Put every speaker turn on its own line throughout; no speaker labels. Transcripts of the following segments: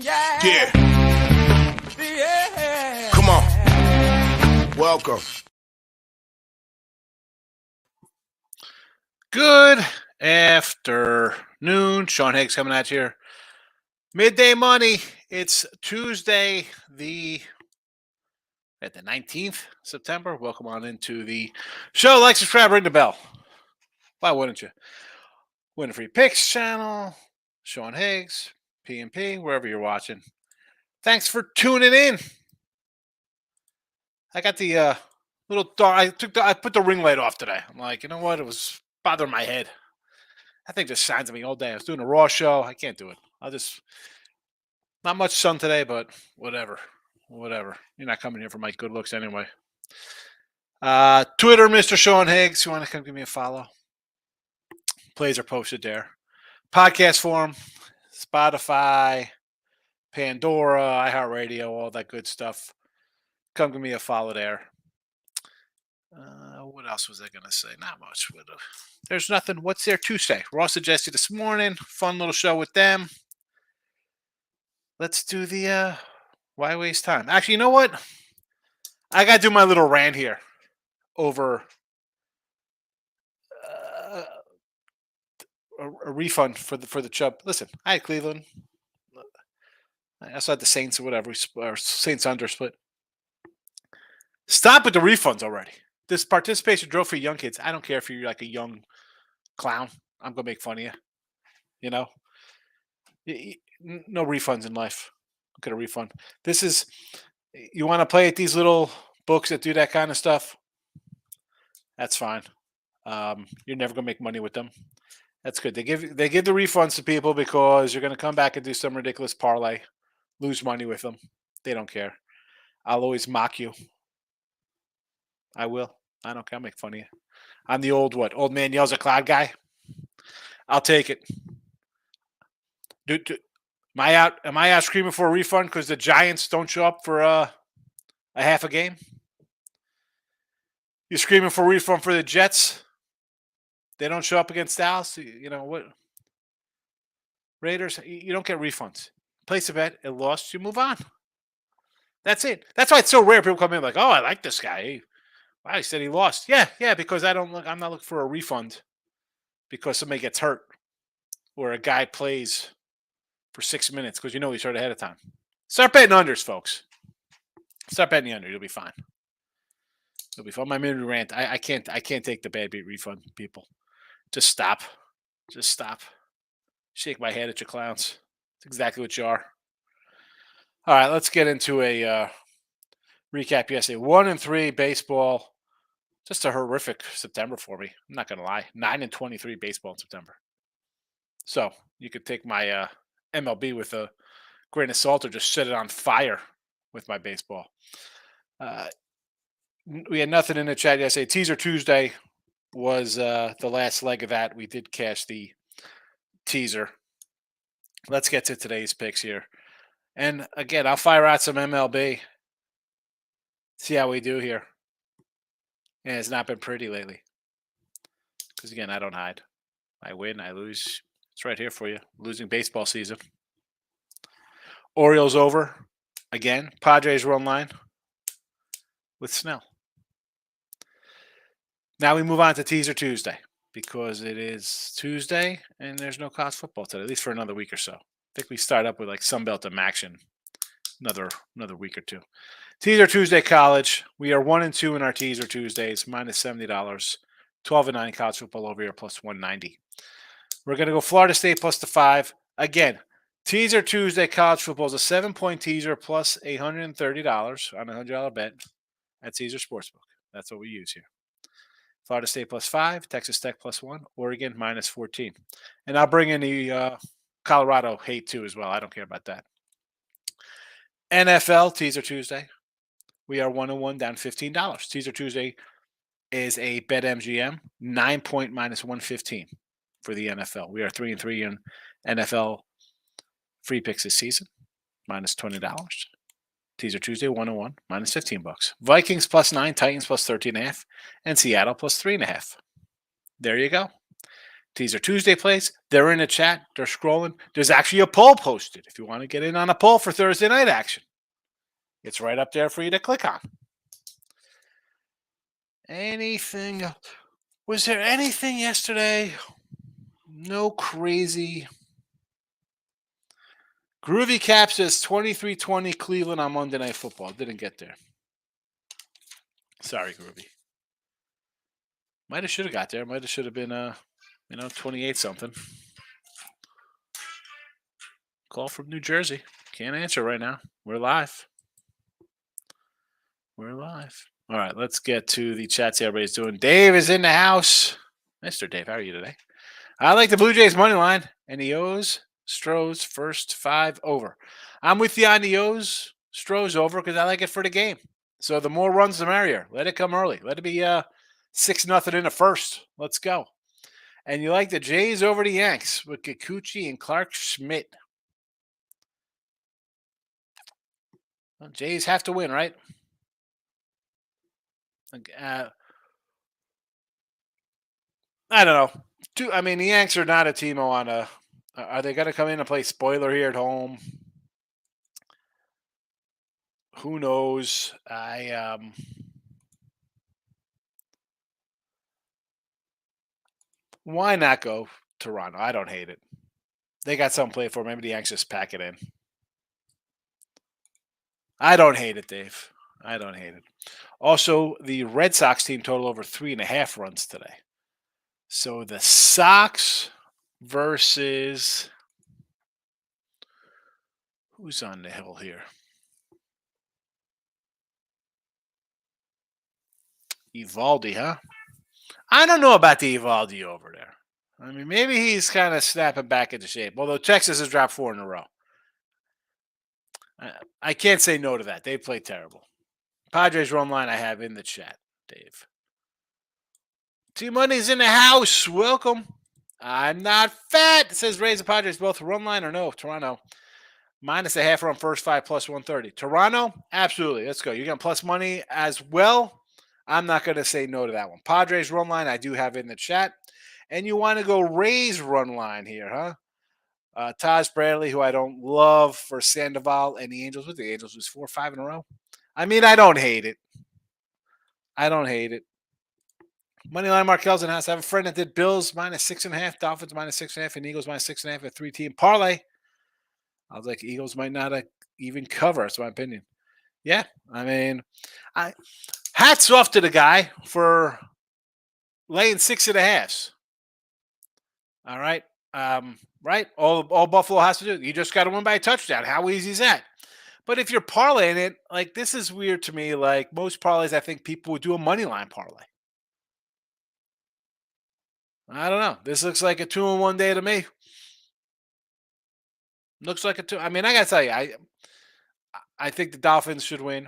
Yeah. Come on. Welcome.
Good afternoon. Sean Higgs coming at you here. Midday Money. It's Tuesday, the 19th September. Welcome on into the show. Like, subscribe, ring the bell. Why wouldn't you? Win Free Picks channel. Sean Higgs, P&P, wherever you're watching. Thanks for tuning in. I got the little dark. I put the ring light off today. I'm like, you know what? It was bothering my head. That thing just shines at me all day. I was doing a Raw show. I can't do it. Not much sun today, but whatever. You're not coming here for my good looks anyway. Twitter, Mr. Sean Higgs. You want to come give me a follow? Plays are posted there. Podcast form, Spotify, Pandora, iHeartRadio, all that good stuff. Come give me a follow there. What else was I going to say? Not much. There's nothing. What's there to say? Ross suggested this morning. Fun little show with them. Let's do the why waste time? Actually, you know what? I got to do my little rant here over a refund for the Chubb. Listen, I had Cleveland. I also had the Saints or whatever. Or Saints under split. Stop with the refunds already. This participation drill for young kids. I don't care if you're like a young clown. I'm going to make fun of you. You know? No refunds in life. I'll get a refund. This is, you want to play at these little books that do that kind of stuff? That's fine. You're never going to make money with them. That's good. They give the refunds to people because you're going to come back and do some ridiculous parlay, lose money with them. They don't care. I'll always mock you. I will. I don't care. I'll make fun of you. I'm the old man yells at cloud guy. I'll take it. Am I out screaming for a refund because the Giants don't show up for a half a game? You're screaming for a refund for the Jets? They don't show up against Dallas? You know what? Raiders, you don't get refunds. Place a bet, it lost, you move on. That's it. That's why it's so rare people come in like, oh, I like this guy. Wow, he said he lost. Yeah, because I'm not looking for a refund because somebody gets hurt or a guy plays for 6 minutes because he's hurt ahead of time. Start betting unders, folks. Start betting the under. You'll be fine. You'll be fine. My minute rant. I can't take the bad beat refund, people. Just stop. Shake my head at you clowns. That's exactly what you are. All right, let's get into a recap yesterday. 1-3 baseball. Just a horrific September for me. I'm not going to lie. 9-23 baseball in September. So you could take my MLB with a grain of salt or just set it on fire with my baseball. We had nothing in the chat yesterday. Teaser Tuesday was the last leg of that. We did cash the teaser. Let's get to today's picks here. And again, I'll fire out some MLB. See how we do here. And it's not been pretty lately. Because again, I don't hide. I win, I lose. It's right here for you. Losing baseball season. Orioles over. Again, Padres run line with Snell. Now we move on to Teaser Tuesday because it is Tuesday and there's no college football today, at least for another week or so. I think we start up with like Sunbelt and action another week or two. Teaser Tuesday college. We are 1-2 in our Teaser Tuesdays, minus $70. 12-9 college football over here, plus 190. We're going to go Florida State plus the 5. Again, Teaser Tuesday college football is a 7-point teaser plus $130 on a $100 bet at Caesar Sportsbook. That's what we use here. Florida State plus 5, Texas Tech plus 1, Oregon minus 14. And I'll bring in the Colorado hate too as well. I don't care about that. NFL Teaser Tuesday. We are 1-1 down $15. Teaser Tuesday is a BetMGM 9-point minus 115 for the NFL. We are 3-3 in NFL free picks this season, minus $20. Teaser Tuesday 1-1 minus $15. Vikings plus 9, Titans plus 13.5, and Seattle plus 3.5. There you go. Teaser Tuesday plays. They're in the chat. They're scrolling. There's actually a poll posted if you want to get in on a poll for Thursday night action. It's right up there for you to click on. Anything? Was there anything yesterday? No crazy. Groovy Cap says 23-20 Cleveland on Monday Night Football. Didn't get there. Sorry, Groovy. Might have should have got there. Might have should have been 28 something. Call from New Jersey. Can't answer right now. We're live. We're live. All right, let's get to the chats everybody's doing. Dave is in the house. Mr. Dave, how are you today? I like the Blue Jays money line and the O's Stros first 5 over. I'm with you on the O's Stros over because I like it for the game. So the more runs, the merrier. Let it come early. Let it be 6-0 in the first. Let's go. And you like the Jays over the Yanks with Kikuchi and Clark Schmidt. Well, Jays have to win, right? I don't know. The Yanks are not a team I want to. Are they going to come in and play spoiler here at home? Who knows? Why not go Toronto? I don't hate it. They got something to play for. Maybe the Yanks just pack it in. I don't hate it, Dave. I don't hate it. Also, the Red Sox team total over 3.5 runs today. So the Sox versus who's on the hill here? Evaldi, huh? I don't know about the Evaldi over there. I mean, maybe he's kind of snapping back into shape. Although Texas has dropped 4 in a row. I can't say no to that. They play terrible. Padres run line I have in the chat, Dave. T-Money's in the house. Welcome. I'm not fat. It says Rays and Padres both run line or no? Toronto. Minus a half run first 5 plus 130. Toronto? Absolutely. Let's go. You're getting plus money as well. I'm not going to say no to that one. Padres run line I do have in the chat. And you want to go Rays run line here, huh? Taj Bradley, who I don't love for Sandoval and the Angels. With the Angels was 4 or 5 in a row. I mean, I don't hate it. Moneyline Markel's in house. I have a friend that did Bills minus 6.5, Dolphins minus 6.5, and Eagles minus 6.5 at 3-team parlay. I was like, Eagles might not even cover. That's my opinion. Yeah, I mean, hats off to the guy for laying 6.5. All right. Right? All Buffalo has to do, you just got to win by a touchdown. How easy is that? But if you're parlaying it, like this is weird to me. Like most parlays, I think people would do a money line parlay. I don't know. This looks like a 2-in-1 day to me. Looks like a 2. I mean, I gotta tell you, I think the Dolphins should win.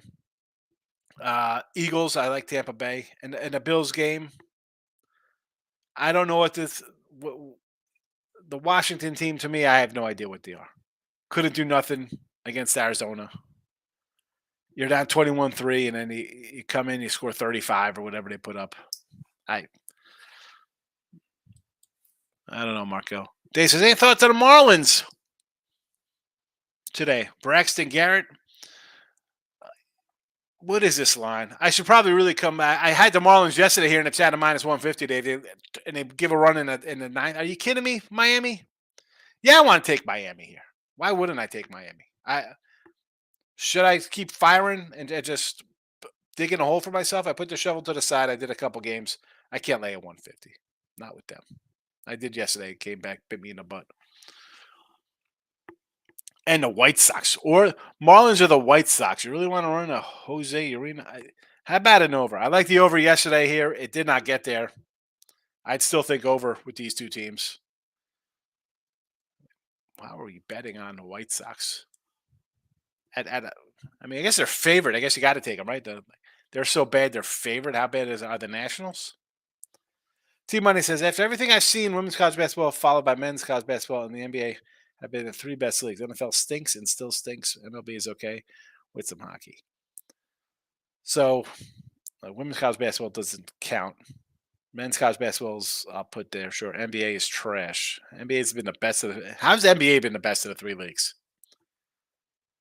Eagles, I like Tampa Bay, and the Bills game. I don't know what the Washington team, to me, I have no idea what they are. Couldn't do nothing against Arizona. You're down 21-3, and then you come in, you score 35 or whatever they put up. I don't know, Marco. Dave says, any thoughts on the Marlins today? Braxton Garrett. What is this line? I should probably really come back. I had the Marlins yesterday here in the chat of minus 150, Dave, and they give a run in the 9. Are you kidding me? Miami? Yeah, I want to take Miami here. Why wouldn't I take Miami? Should I keep firing and just digging a hole for myself? I put the shovel to the side. I did a couple games. I can't lay at 150. Not with them. I did yesterday. It came back, bit me in the butt. And the White Sox. Or Marlins or the White Sox. You really want to run a Jose Urena? How about an over? I like the over yesterday here. It did not get there. I'd still think over with these two teams. How are you betting on the White Sox? I guess they're favored. I guess you got to take them, right? They're so bad they're favored. How bad are the Nationals? T-Money says, after everything I've seen, women's college basketball followed by men's college basketball in the NBA have been the 3 best leagues. NFL stinks and still stinks. MLB is okay with some hockey. So women's college basketball doesn't count. Men's college basketball's I'll put there. Sure. NBA is trash. NBA's been the best of the. How's the NBA been the best of the three leagues?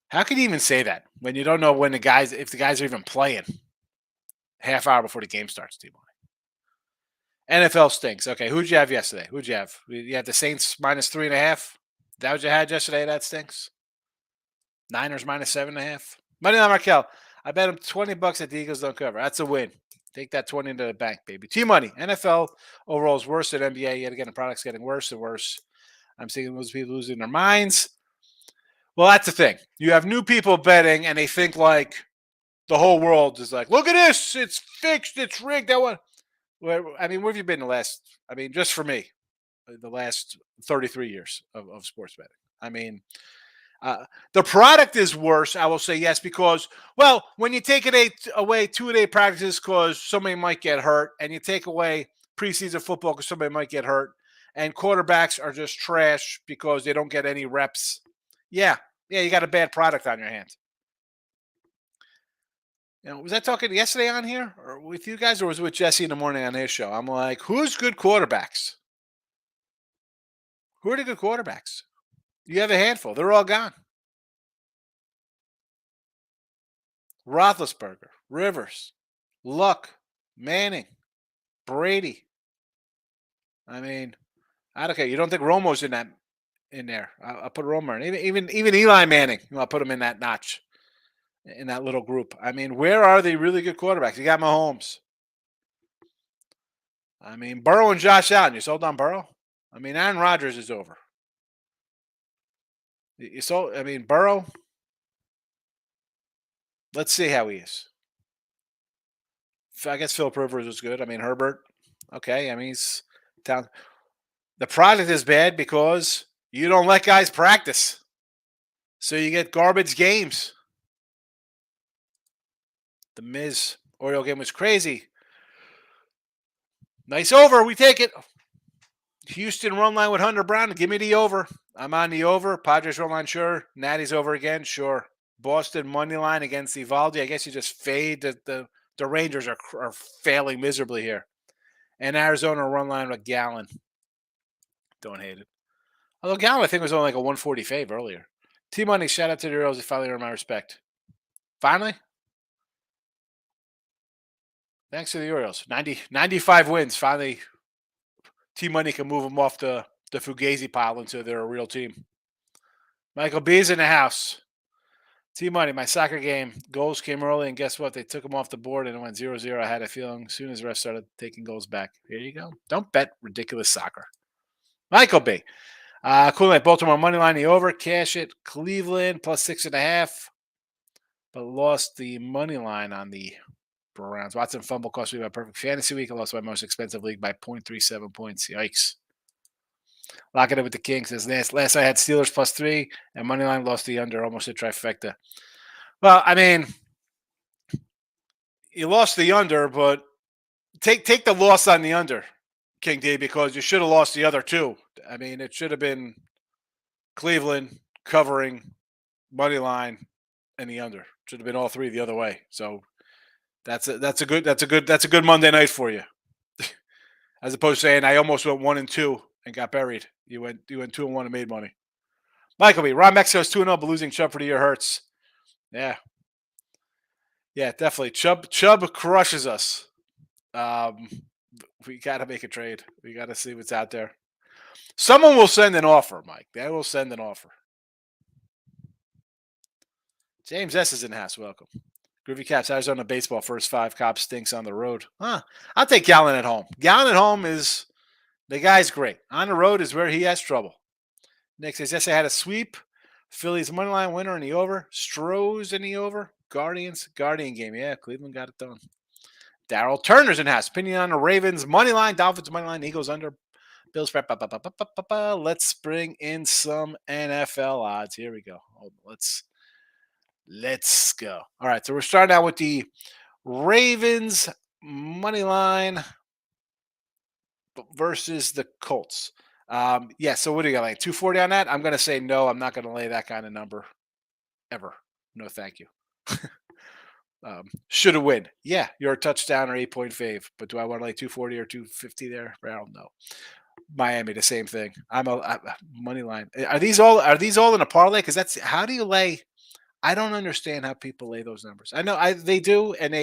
How can you even say that when you don't know when if the guys are even playing? Half hour before the game starts, T. NFL stinks. Okay, who'd you have yesterday? Who'd you have? You had the Saints -3.5. That what you had yesterday? That stinks. Niners -7.5. Money on Markel. I bet him $20 that the Eagles don't cover. That's a win. Take that 20 into the bank, baby. T Money. NFL overall is worse than NBA. Yet again, the product's getting worse and worse. I'm seeing those people losing their minds. Well, that's the thing. You have new people betting, and they think like the whole world is like, look at this. It's fixed. It's rigged. That one. I mean, where have you been the last? I mean, just for me, the last 33 years of sports betting. I mean, the product is worse. I will say yes because, well, when you take away 2-a-day practices because somebody might get hurt, and you take away preseason football because somebody might get hurt, and quarterbacks are just trash because they don't get any reps. Yeah, you got a bad product on your hands. Was I talking yesterday on here or with you guys, or was it with Jesse in the morning on his show? I'm like, who's good quarterbacks? Who are the good quarterbacks? You have a handful. They're all gone. Roethlisberger, Rivers, Luck, Manning, Brady. I mean, I don't care. You don't think Romo's in there? I'll put Romo in. Even Eli Manning. I'll put him in that notch, in that little group. I mean, where are the really good quarterbacks? You got Mahomes. I mean, Burrow and Josh Allen. You sold on Burrow? I mean, Aaron Rodgers is over. You sold. I mean, Burrow. Let's see how he is. I guess Philip Rivers was good. I mean, Herbert. Okay. I mean, he's down. The product is bad because you don't let guys practice. So you get garbage games. The Miz Oriole game was crazy. Nice over. We take it. Houston run line with Hunter Brown. Give me the over. I'm on the over. Padres run line, sure. Natty's over again, sure. Boston money line against Evaldi. I guess you just fade. The Rangers are failing miserably here. And Arizona run line with Gallon. Don't hate it. Although Gallon, I think, was only like a 140 fave earlier. T-Money, shout out to the Orioles. They finally earned my respect. Finally? Thanks to the Orioles. 95 wins. Finally, T-Money can move them off the Fugazi pile into their real team. Michael B's in the house. T-Money, my soccer game. Goals came early, and guess what? They took them off the board, and it went 0-0. I had a feeling as soon as the rest started taking goals back. Here you go. Don't bet ridiculous soccer. Michael B. Cool night. Baltimore money line, the over. Cash it. Cleveland plus 6.5. But lost the money line on the Browns. Watson fumble cost me my perfect fantasy week. I lost my most expensive league by 0.37 points. Yikes. Lock it up with the Kings. Last I had Steelers plus 3, and money line lost the under. Almost a trifecta. Well, I mean, you lost the under, but take the loss on the under, King D, because you should have lost the other two. I mean, it should have been Cleveland covering money line and the under. Should have been all three the other way. So that's a good Monday night for you. As opposed to saying I almost went 1-2 and got buried. You went 2-1 and made money. Michael B. Ron Mexico's 2-0, but losing Chubb for the year hurts. Yeah. Yeah, definitely. Chubb crushes us. We got to make a trade. We got to see what's out there. Someone will send an offer, Mike. They will send an offer. James S. is in the house. Welcome. Groovy Caps, Arizona baseball, first 5. Cops stinks on the road. Huh. I'll take Gallon at home. Gallon at home is, the guy's great. On the road is where he has trouble. Nick says, yes, I had a sweep. Phillies moneyline winner in the over. Strohs in the over. Guardian game. Yeah, Cleveland got it done. Daryl Turner's in house. Opinion on the Ravens moneyline, Dolphins moneyline, Eagles under, Bills. Let's bring in some NFL odds. Here we go. Let's go. All right, so we're starting out with the Ravens money line versus the Colts. Yeah, so what do you got, like 240 on that? I'm going to say no. I'm not going to lay that kind of number ever. No, thank you. Should have win. Yeah, you're a touchdown or 8-point fave. But do I want to lay 240 or 250 there? I don't know. Miami, the same thing. Money line. Are these all in a parlay? Because that's how do you lay? I don't understand how people lay those numbers. I know they do, and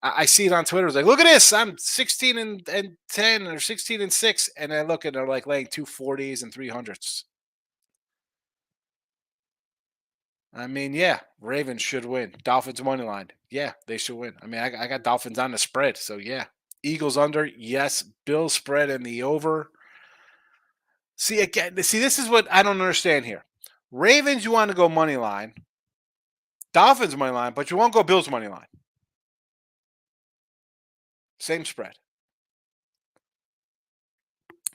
I see it on Twitter. It's like, look at this. I'm 16 and 10 or 16 and 6, and I look and they're like laying 240s and 300s. I mean, yeah, Ravens should win. Dolphins money line. Yeah, they should win. I mean, I got Dolphins on the spread, so yeah. Eagles under, yes. Bills spread and the over. See again. See, this is what I don't understand here. Ravens, you want to go money line. Dolphins money line, but you won't go Bills money line. Same spread.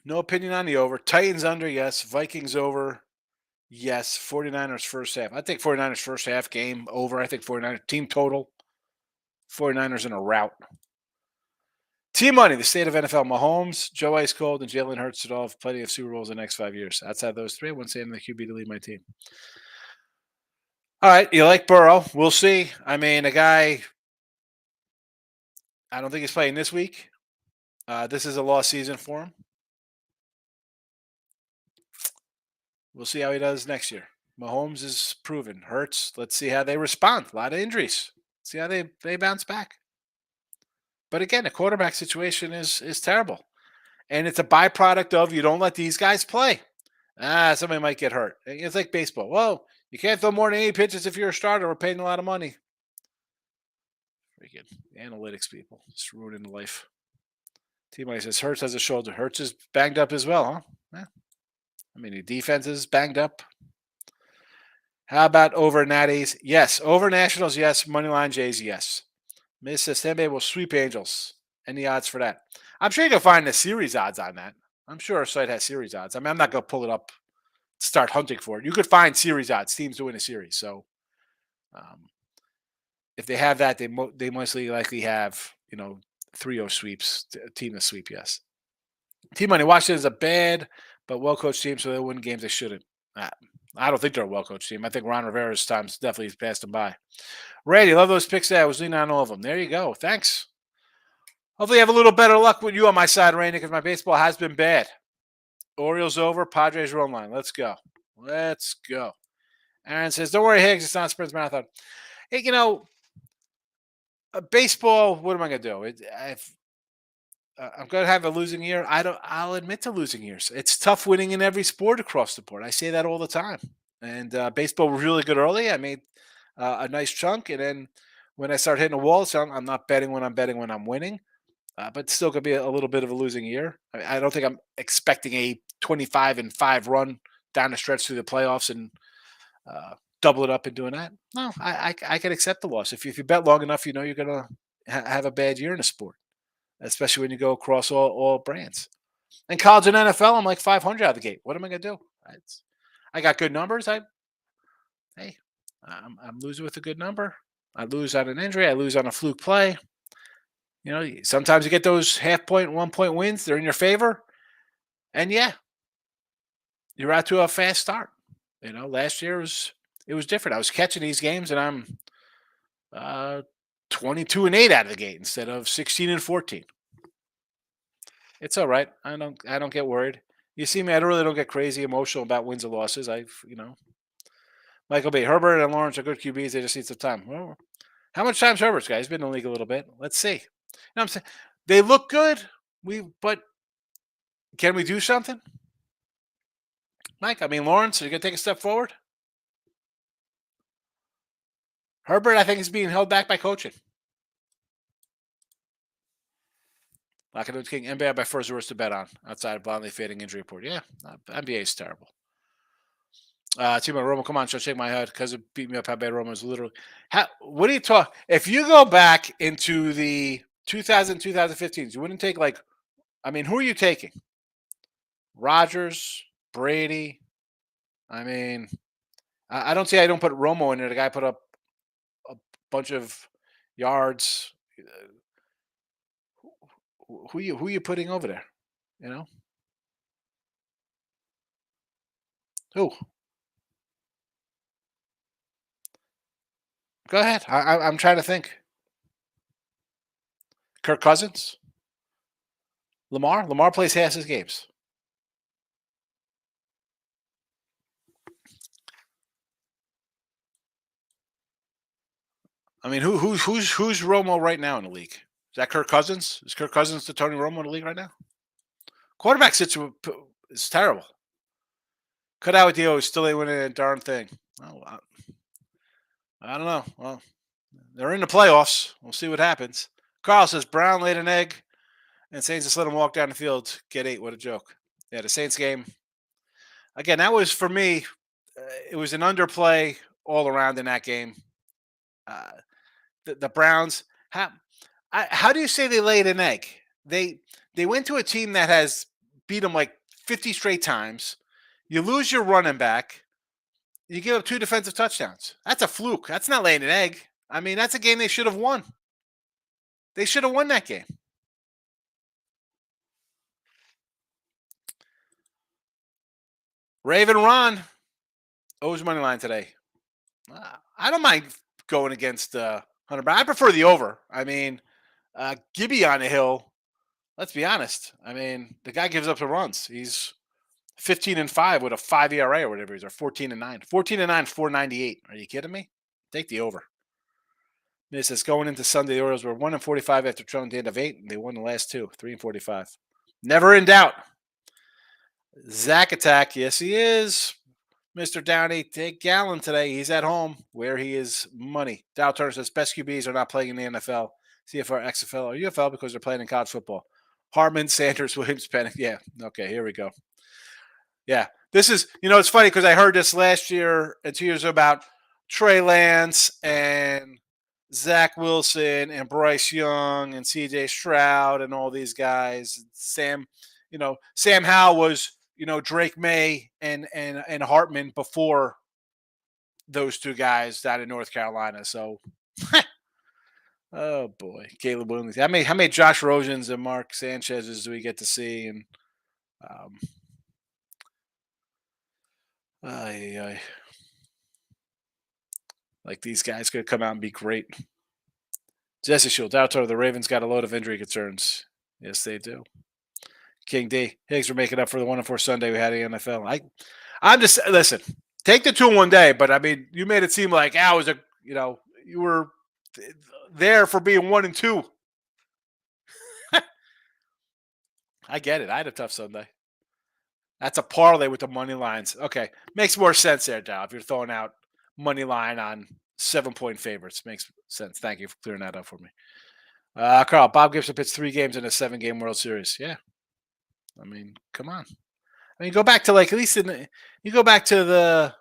No opinion on the over. Titans under, yes. Vikings over, yes. 49ers first half. I think 49ers first half game over. I think 49ers team total. 49ers in a rout. Team money, the state of NFL. Mahomes, Joe Ice Cold, and Jalen Hurts should all have plenty of Super Bowls in the next 5 years. Outside those three, I wouldn't say I'm the QB to lead my team. All right, you like Burrow. We'll see. I mean, a guy, I don't think he's playing this week. This is a lost season for him. We'll see how he does next year. Mahomes is proven. Hurts, let's see how they respond. A lot of injuries. See how they bounce back. But again, the quarterback situation is terrible. And it's a byproduct of you don't let these guys play. Somebody might get hurt. It's like baseball. Well, you can't throw more than 8 pitches if you're a starter. We're paying a lot of money. Freaking analytics people. It's ruining life. T-Money says Hurts has a shoulder. Hurts is banged up as well, huh? Yeah. I mean, the defense is banged up. How about over Natties? Yes. Over Nationals, yes. Moneyline Jays, yes. Miss Sembe will sweep Angels. Any odds for that? I'm sure you can find the series odds on that. I'm sure our site has series odds. I mean, I'm not going to pull it up, start hunting for it. You could find series odds, teams to win a series. So if they have that, they mostly likely have, 3-0 sweeps, team to sweep, yes. Team Money, Washington is a bad but well-coached team, so they'll win games they shouldn't. I don't think they're a well-coached team. I think Ron Rivera's time's definitely passed them by. Randy, love those picks there. I was leaning on all of them. There you go. Thanks. Hopefully, I have a little better luck with you on my side, Randy, because my baseball has been bad. Orioles over, Padres run line. Let's go. Let's go. Aaron says, don't worry, Higgs. It's not a sprint marathon. Hey, baseball, what am I going to do? I'm going to have a losing year. I'll admit to losing years. It's tough winning in every sport across the board. I say that all the time. And baseball was really good early. I made a nice chunk. And then when I start hitting a wall, so I'm not betting when I'm winning. But still could be a little bit of a losing year. I don't think I'm expecting a 25-5 run down the stretch through the playoffs and double it up and doing that. No, I can accept the loss. If you bet long enough, you're going to have a bad year in a sport, especially when you go across all brands. And college and NFL, I'm like 500 out of the gate. What am I going to do? I got good numbers. I'm losing with a good number. I lose on an injury. I lose on a fluke play. Sometimes you get those 0.5 1-point wins. They're in your favor. And yeah, you're out to a fast start. Last year it was different. I was catching these games and I'm 22-8 out of the gate instead of 16-14. It's all right. I don't get worried. You see me, I really don't get crazy emotional about wins or losses. Michael B. Herbert and Lawrence are good QBs. They just need some time. Well, how much time's Herbert's guy? He's been in the league a little bit. Let's see. I'm saying? They look good. But can we do something? Mike, Lawrence, are you going to take a step forward? Herbert, I think, is being held back by coaching. Lockout King, NBA by first worst to bet on outside of blindly fading injury report. Yeah, NBA is terrible. Timo Romo, come on, shake my head because it beat me up how bad Romo is literally. What do you talk? If you go back into the 2015s, you wouldn't take who are you taking? Rodgers, Brady. I don't see how you don't put Romo in there. The guy put up a bunch of yards. Who you putting over there? Who? Go ahead. I'm trying to think. Kirk Cousins, Lamar. Lamar plays half his games. I mean, who's Romo right now in the league? Is that Kirk Cousins? Is Kirk Cousins the Tony Romo in the league right now? Quarterback situation is terrible. Cut out with Dio, still ain't winning a darn thing. Oh, I don't know. Well, they're in the playoffs. We'll see what happens. Carl says Brown laid an egg, and Saints just let him walk down the field, get 8. What a joke. Yeah, the Saints game. Again, that was for me. It was an underplay all around in that game. Uh, the Browns. How do you say they laid an egg? They went to a team that has beat them like 50 straight times. You lose your running back. You give up 2 defensive touchdowns. That's a fluke. That's not laying an egg. I mean, that's a game they should have won. They should have won that game. Raven Ron owes money line today. I don't mind going against Hunter, but I prefer the over. I mean, Gibby on the hill. Let's be honest. I mean, the guy gives up the runs. He's 15-5 with a 5 ERA or whatever he is, or 14-9. 14-9, 498. Are you kidding me? Take the over. It says going into Sunday, the Orioles were 1-45 after trailing the end of 8, and they won the last 2, 3-45. Never in doubt. Zach Attack, yes, he is. Mr. Downey, take Gallon today. He's at home where he is money. Dow Turner says best QBs are not playing in the NFL, CFR, XFL, or UFL because they're playing in college football. Hartman, Sanders, Williams, Penning. Yeah, okay, here we go. Yeah, this is, it's funny because I heard this last year and 2 years about Trey Lance and Zach Wilson and Bryce Young and CJ Stroud and all these guys. Sam Howell was, Drake May and Hartman before those 2 guys down in North Carolina. So, oh boy, Caleb Williams. How many Josh Rosens and Mark Sanchez's do we get to see? And like these guys could come out and be great. Jesse Shield, out the Ravens got a load of injury concerns. Yes, they do. King D, Higgs, we're making up for the 1-4 Sunday we had in the NFL. I'm just listen. Take the 2 in one day, but I mean, you made it seem like was you were there for being 1-2. I get it. I had a tough Sunday. That's a parlay with the money lines. Okay, makes more sense there, Dow. If you're throwing out money line on 7-point favorites, makes sense. Thank you for clearing that up for me. Carl, Bob Gibson pitched 3 games in a 7-game World Series. Yeah, I mean, come on. I mean, go back to you go back to the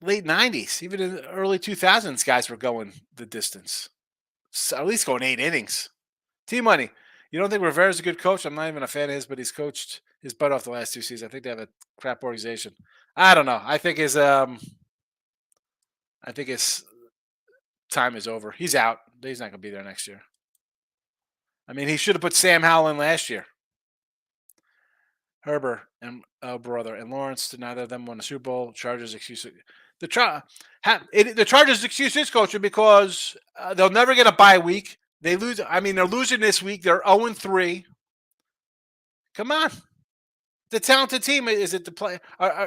late 90s, even in the early 2000s, guys were going the distance. So at least going 8 innings. T-Money, you don't think Rivera's a good coach? I'm not even a fan of his, but he's coached his butt off the last 2 seasons. I think they have a crap organization. I don't know. I think his time is over. He's out. He's not going to be there next year. I mean, he should have put Sam Howell in last year. Herbert and brother and Lawrence, neither of them won the Super Bowl. Chargers excuse the Chargers excuse is coaching because they'll never get a bye week. They lose. I mean, they're losing this week. They're 0-3. Come on, the talented team. Is it the play?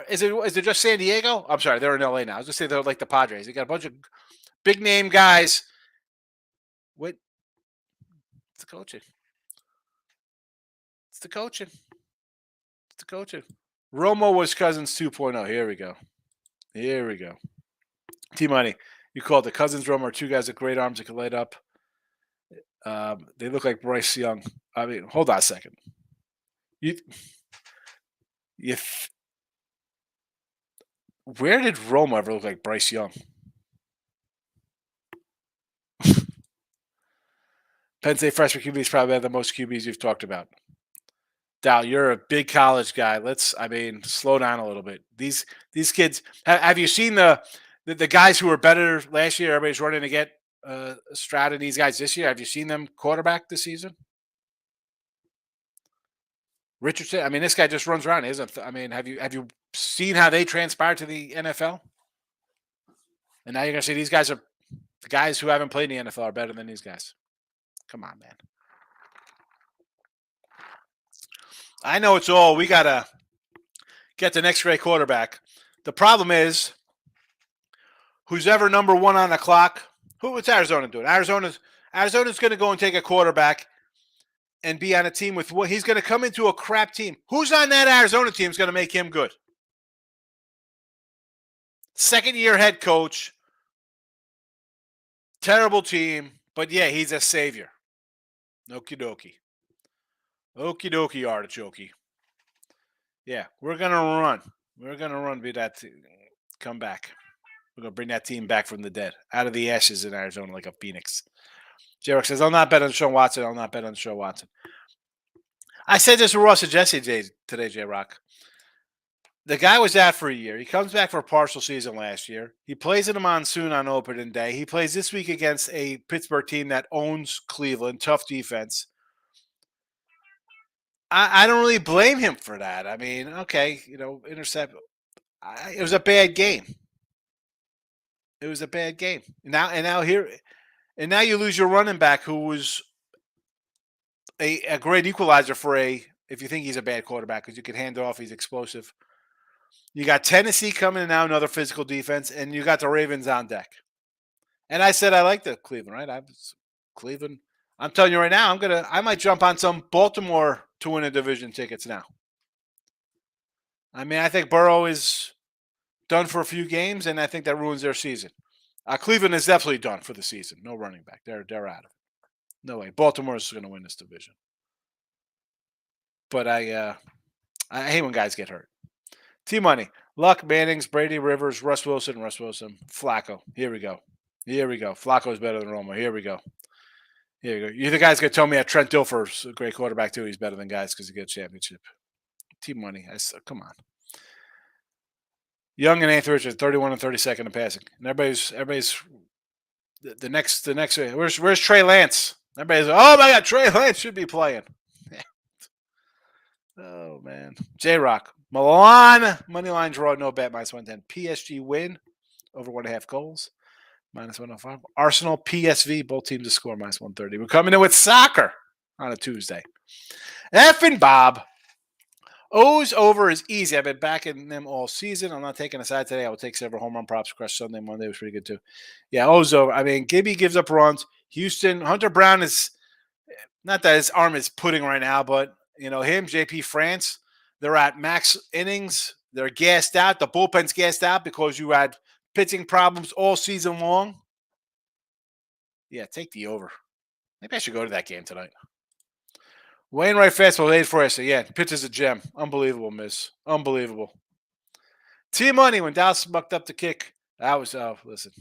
Is it just San Diego? I'm sorry, they're in LA now. I was just say they're like the Padres. They got a bunch of big name guys. What? It's the coaching. It's the coaching. It's the coaching. Romo was Cousins 2.0. Here we go. Here we go. T-Money, you called the Cousins Romo are 2 guys with great arms that can light up. They look like Bryce Young. I mean, hold on a second. Where did Romo ever look like Bryce Young? Penn State freshman QBs probably have the most QBs you've talked about. Dow, you're a big college guy. Slow down a little bit. These kids. Have you seen the guys who were better last year? Everybody's running to get Stroud and these guys this year. Have you seen them quarterback this season? Richardson. I mean, this guy just runs around. Have you seen how they transpired to the NFL? And now you're going to say these guys are the guys who haven't played in the NFL are better than these guys. Come on, man. I know it's all we got to get the next great quarterback. The problem is who's ever number one on the clock. What's Arizona doing? Arizona's going to go and take a quarterback and be on a team with what he's going to come into a crap team. Who's on that Arizona team is going to make him good? Second-year head coach. Terrible team, but yeah, he's a savior. Okie dokie. Okie dokie, artichoke. Yeah, we're going to run. We're going to run, be that come back. We're going to bring that team back from the dead, out of the ashes in Arizona like a phoenix. J-Rock says, I'll not bet on Sean Watson. I'll not bet on Sean Watson. I said this to Ross and Jesse today, J-Rock. The guy was out for a year. He comes back for a partial season last year. He plays in a monsoon on opening day. He plays this week against a Pittsburgh team that owns Cleveland. Tough defense. I don't really blame him for that. I mean, okay, intercept. It was a bad game. It was a bad game. Now you lose your running back, who was a great equalizer for if you think he's a bad quarterback, because you can hand off. He's explosive. You got Tennessee coming in now, another physical defense, and you got the Ravens on deck. And I said I like the Cleveland, right? Cleveland. I'm telling you right now, I might jump on some Baltimore to win a division tickets now. I mean, I think Burrow is done for a few games, and I think that ruins their season. Cleveland is definitely done for the season. No running back. They're out of it. No way. Baltimore is going to win this division. But I hate when guys get hurt. T-Money. Luck, Mannings, Brady, Rivers, Russ Wilson, Flacco. Here we go. Flacco is better than Romo. Here we go. You the guys going to tell me that Trent Dilfer's a great quarterback too. He's better than guys because he gets a championship. T-Money. Come on. Young and Anthony Richardson, 31 and 32nd in passing. And everybody's the next. Where's Trey Lance? Everybody's oh my God, Trey Lance should be playing. Oh man, J-Rock. Milan money line draw, no bet, -110. PSG win over 1.5 goals, -105. Arsenal PSV, both teams to score -130. We're coming in with soccer on a Tuesday. F and Bob. O's over is easy. I've been backing them all season. I'm not taking a side today. I will take several home run props. Crush Sunday, Monday was pretty good too. Yeah, O's over. I mean, Gibby gives up runs. Houston, Hunter Brown is not that his arm is pudding right now, but him, JP France, they're at max innings. They're gassed out. The bullpen's gassed out because you had pitching problems all season long. Yeah, take the over. Maybe I should go to that game tonight. Wainwright fastball 84. So yeah, pitch is a gem. Unbelievable, miss. Unbelievable. T-Money when Dallas mucked up the kick. That was listen.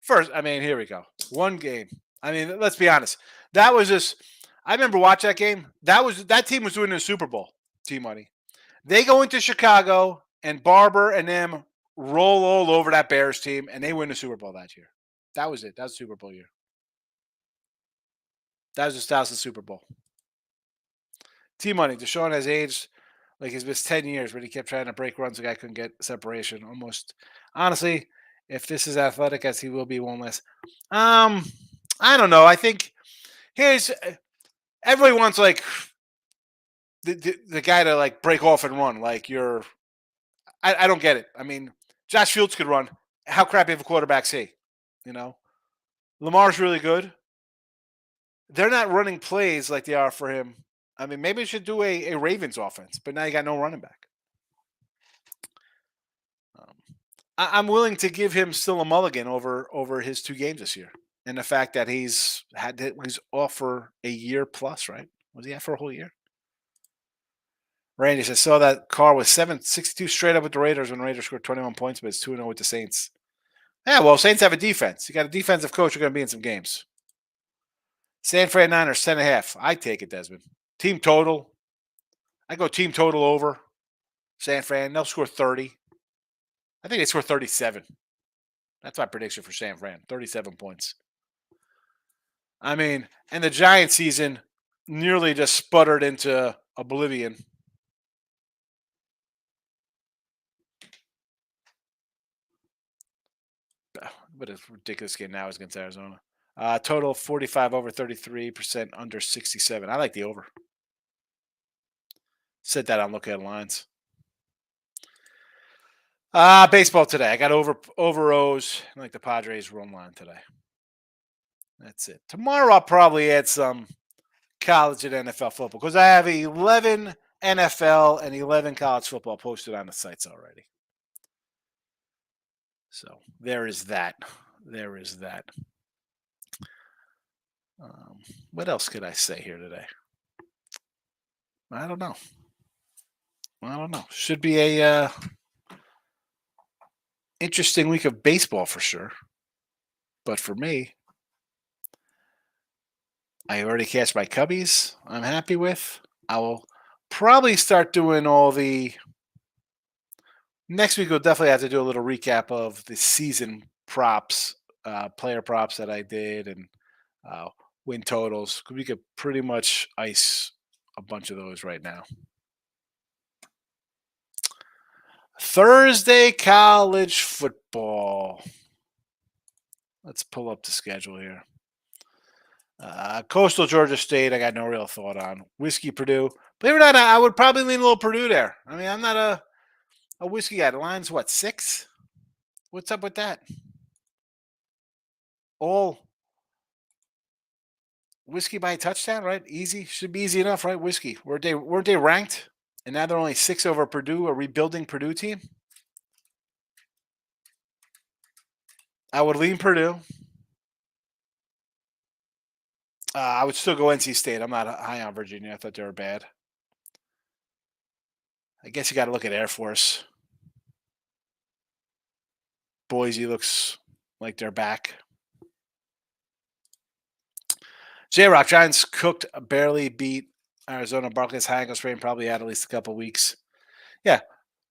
First, I mean, here we go. One game. I mean, let's be honest. That was just. I remember watching that game. That team was doing the Super Bowl. T-Money. They go into Chicago and Barber and them roll all over that Bears team, and they win the Super Bowl that year. That was it. That was the Super Bowl year. That was the Super Bowl. T-Money. Deshaun has aged like he's missed 10 years, but he kept trying to break runs. The guy couldn't get separation. Almost. Honestly, if this is athletic as he will be, one less. I don't know. I think everybody wants like the guy to like break off and run. Like I don't get it. I mean, Josh Fields could run. How crappy of a quarterback's he? Lamar's really good. They're not running plays like they are for him. I mean, maybe we should do a Ravens offense, but now you got no running back. I'm willing to give him still a mulligan over his 2 games this year, and the fact that he's off for a year plus, right? Was he out for a whole year? Randy says, saw that Carr was 762 straight up with the Raiders when the Raiders scored 21 points, but it's 2-0 with the Saints. Yeah, well, Saints have a defense. You got a defensive coach. You're going to be in some games. San Fran Niners, 10.5. I take it, Desmond. Team total. I go team total over. San Fran, they'll score 30. I think they score 37. That's my prediction for San Fran. 37 points. I mean, and the Giants season nearly just sputtered into oblivion. But a ridiculous game now is against Arizona. Total 45 over 33%, under 67. I like the over. Said that on Look at Lines. Baseball today. I got over O's. I like the Padres run line today. That's it. Tomorrow I'll probably add some college and NFL football because I have 11 NFL and 11 college football posted on the sites already. So there is that. There is that. What else could I say here today? I don't know. Should be a interesting week of baseball for sure. But for me, I already cashed my Cubbies. I'm happy with. I will probably start doing all the next week. We'll definitely have to do a little recap of the season props, player props that I did, and win totals. We could pretty much ice a bunch of those right now. Thursday college football. Let's pull up the schedule here. Coastal Georgia State, I got no real thought on. Whiskey Purdue. Believe it or not, I would probably lean a little Purdue there. I mean, I'm not a whiskey guy. The line's what, 6? What's up with that? All whiskey by a touchdown, right? Easy. Should be easy enough, right? Whiskey. Weren't they ranked? And now they're only 6 over Purdue, a rebuilding Purdue team. I would lean Purdue. I would still go NC State. I'm not high on Virginia. I thought they were bad. I guess you got to look at Air Force. Boise looks like they're back. J-Rock Giants cooked, barely beat Arizona. Barclays high ankle sprain, probably out at least a couple weeks. Yeah,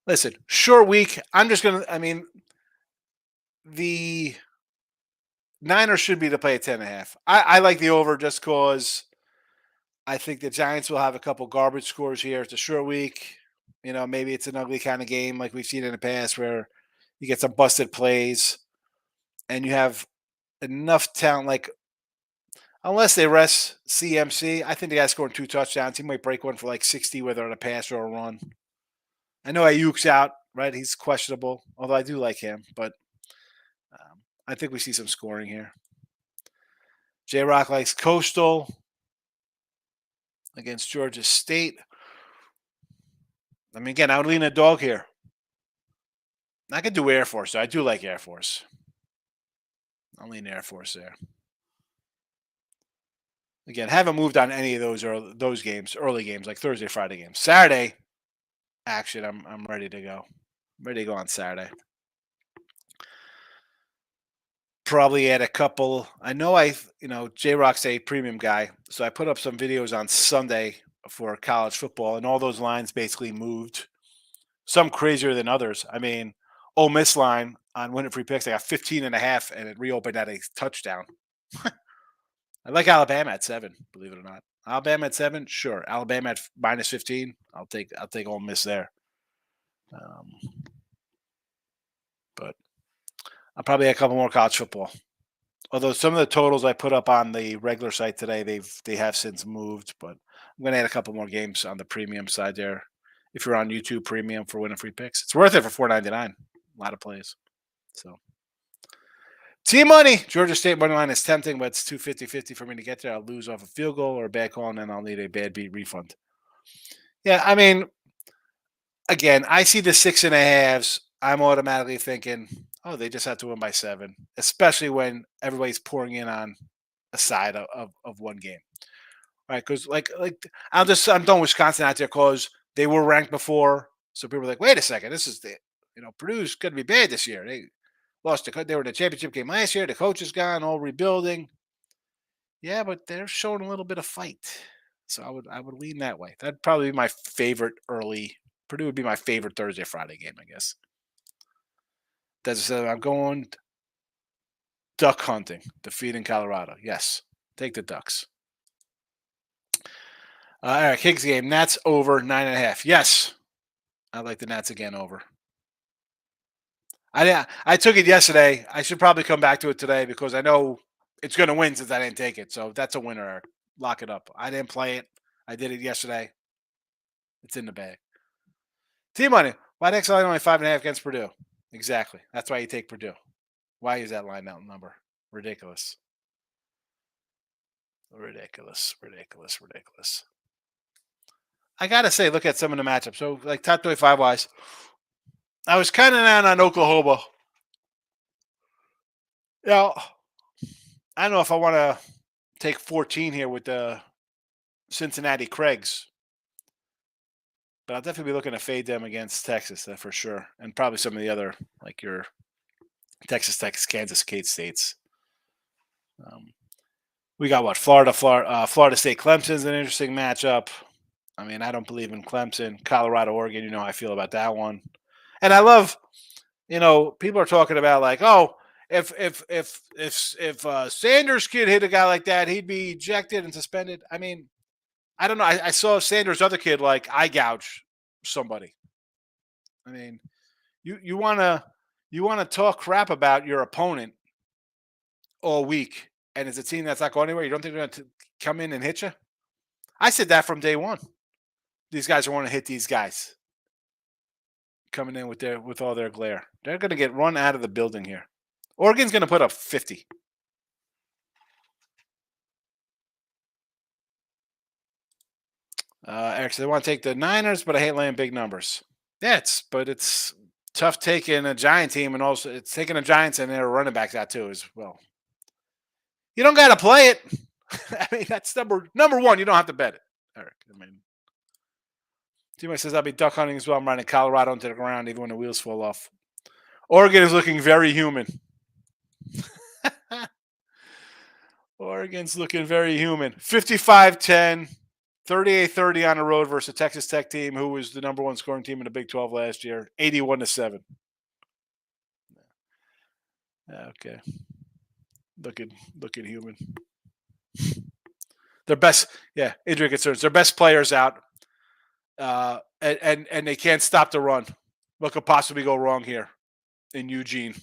listen, short week. I'm just going to, I mean, the Niners should be to play at 10.5. I like the over just because I think the Giants will have a couple garbage scores here. It's a short week. Maybe it's an ugly kind of game like we've seen in the past where you get some busted plays and you have enough talent. Like, unless they rest CMC, I think the guy's scoring 2 touchdowns. He might break one for like 60, whether on a pass or a run. I know Ayuk's out, right? He's questionable, although I do like him. But I think we see some scoring here. J-Rock likes Coastal against Georgia State. I mean, again, I would lean a dog here. I could do Air Force, though. I do like Air Force. I'll lean Air Force there. Again, haven't moved on any of those games, early games, like Thursday, Friday games. Saturday action, I'm ready to go. I'm ready to go on Saturday. Probably add a couple. I know J-Rock's a premium guy, so I put up some videos on Sunday for college football, and all those lines basically moved. Some crazier than others. I mean, Ole Miss line on Win It Free Picks, I got 15.5, and it reopened at a touchdown. I like Alabama at 7, believe it or not. Alabama at 7, sure. Alabama at minus 15, I'll take Ole Miss there. But I'll probably add a couple more college football. Although some of the totals I put up on the regular site today, they have since moved. But I'm going to add a couple more games on the premium side there. If you're on YouTube Premium for winning free picks, it's worth it for $4.99. A lot of plays. So, team money. Georgia State money line is tempting, but it's 250-50 for me to get there. I'll lose off a field goal or a bad call, and then I'll need a bad beat refund. Yeah, I mean, again, I see the 6.5s. I'm automatically thinking, oh, they just have to win by 7, especially when everybody's pouring in on a side of one game. Right? Because like I'm throwing Wisconsin out there because they were ranked before. So people are like, wait a second, this is Purdue's going to be bad this year. They lost they were in the championship game last year. The coach is gone, all rebuilding. Yeah, but they're showing a little bit of fight. So I would lean that way. That'd probably be my favorite early. Purdue would be my favorite Thursday, Friday game, I guess. I'm going duck hunting, defeating Colorado. Yes, take the Ducks. Eric Higgs game. Nats over 9.5. Yes, I like the Nats again over. I took it yesterday. I should probably come back to it today because I know it's going to win since I didn't take it. So that's a winner, Eric. Lock it up. I didn't play it. I did it yesterday. It's in the bag. Team money. Why next line only 5.5 against Purdue? Exactly. That's why you take Purdue. Why is that line out number? Ridiculous. Ridiculous. Ridiculous. Ridiculous. I gotta say, look at some of the matchups. So, like top 25 wise, I was kind of down on Oklahoma. Now, I don't know if I want to take 14 here with the Cincinnati Craigs, but I'll definitely be looking to fade them against Texas, for sure, and probably some of the other like your Texas Tech, Kansas States. We got what Florida State, Clemson's an interesting matchup. I mean, I don't believe in Clemson, Colorado, Oregon. You know how I feel about that one, and I love. People are talking about like, oh, if Sanders kid hit a guy like that, he'd be ejected and suspended. I mean, I don't know. I saw Sanders' other kid like eye gouge somebody. I mean, you wanna talk crap about your opponent all week, and it's a team that's not going anywhere. You don't think they're going to come in and hit you? I said that from day one. These guys are want to hit these guys coming in with all their glare. They're going to get run out of the building here. Oregon's going to put up 50. Eric said, they want to take the Niners, but I hate laying big numbers. Yeah, it's tough taking a Giant team, and also it's taking the Giants and their running backs out too as well. You don't got to play it. I mean, that's number one. You don't have to bet it, Eric. I mean, Timo says I'll be duck hunting as well. I'm riding Colorado into the ground even when the wheels fall off. Oregon is looking very human. Oregon's looking very human. 55-10, 38-30 on the road versus a Texas Tech team who was the number one scoring team in the Big 12 last year. 81-7. Okay. Looking human. Their best, injury concerns. Their best players out. And they can't stop the run. What could possibly go wrong here in Eugene?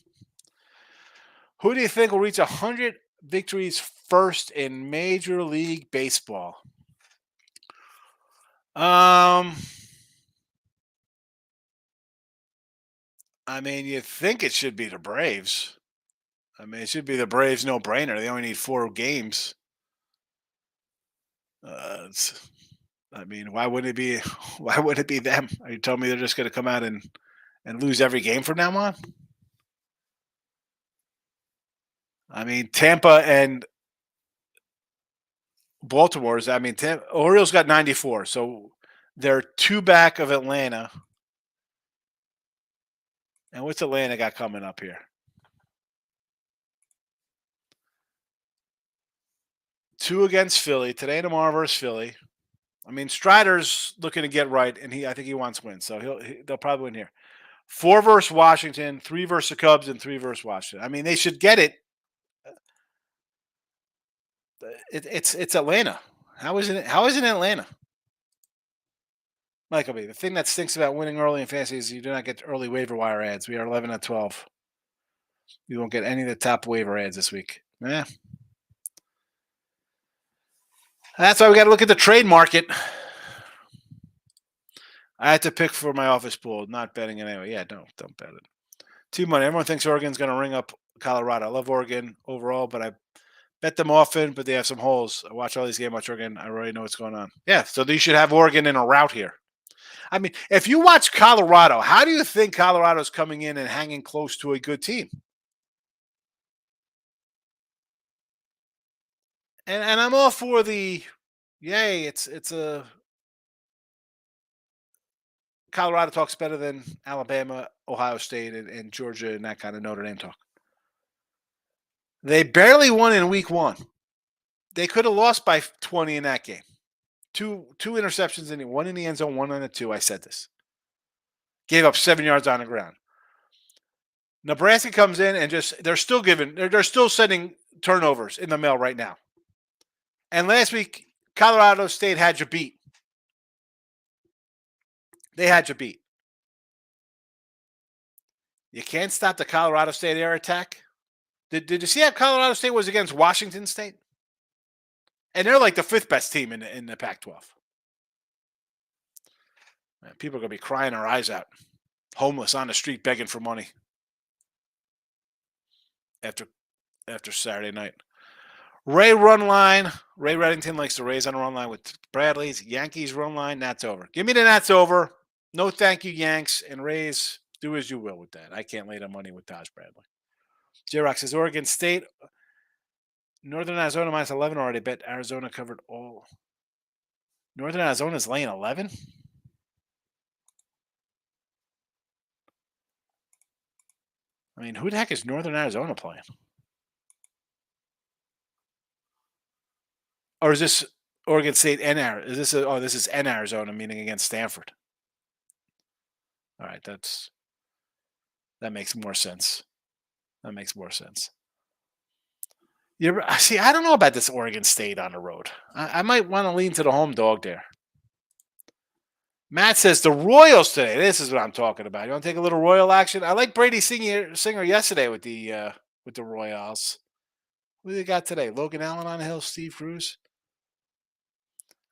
Who do you think will reach 100 victories first in Major League Baseball? I mean, you think it should be the Braves. I mean, it should be the Braves, no brainer. They only need 4 games. I mean, why wouldn't it be? Why wouldn't it be them? Are you telling me they're just going to come out and lose every game from now on? I mean, Tampa and Baltimore's. I mean, Orioles got 94, so they're 2 back of Atlanta. And what's Atlanta got coming up here? 2 against Philly today and tomorrow versus Philly. I mean, Strider's looking to get right, and I think he wants wins, so they'll probably win here. 4 versus Washington, 3 versus the Cubs, and 3 versus Washington. I mean, they should get it. It's Atlanta. How isn't it? How isn't Atlanta? Michael B. The thing that stinks about winning early in fantasy is you do not get early waiver wire ads. We are 11-12. You won't get any of the top waiver ads this week. Yeah. That's why we got to look at the trade market. I had to pick for my office pool, not betting it anyway. Yeah, don't bet it. Team money. Everyone thinks Oregon's going to ring up Colorado. I love Oregon overall, but I bet them often, but they have some holes. I watch all these games, watch Oregon. I already know what's going on. Yeah, so you should have Oregon in a route here. I mean, if you watch Colorado, how do you think Colorado's coming in and hanging close to a good team? And I'm all for the, yay, it's a Colorado talks better than Alabama, Ohio State, and Georgia, and that kind of Notre Dame talk. They barely won in week 1. They could have lost by 20 in that game. Two interceptions in it, 1 in the end zone, 1 on the 2. I said this. Gave up 7 yards on the ground. Nebraska comes in and they're still sending turnovers in the mail right now. And last week, Colorado State had you beat. They had you beat. You can't stop the Colorado State air attack. Did you see how Colorado State was against Washington State? And they're like the fifth best team in the Pac-12. Man, people are gonna be crying their eyes out, homeless on the street begging for money after Saturday night. Ray run line. Ray Reddington likes the Rays on a run line with Bradley's. Yankees run line. Nats over. Give me the Nats over. No thank you, Yanks. And Rays, do as you will with that. I can't lay the money with Taj Bradley. J-Rock says Oregon State. Northern Arizona minus 11 already bet. Arizona covered all. Northern Arizona's laying 11? I mean, who the heck is Northern Arizona playing? Or is this Oregon State and Arizona? This is N Arizona, meaning against Stanford. All right, that makes more sense. That makes more sense. See, I don't know about this Oregon State on the road. I might want to lean to the home dog there. Matt says the Royals today. This is what I'm talking about. You want to take a little Royal action? I like Brady Singer yesterday with the Royals. Who do they got today? Logan Allen on the hill, Steve Cruz.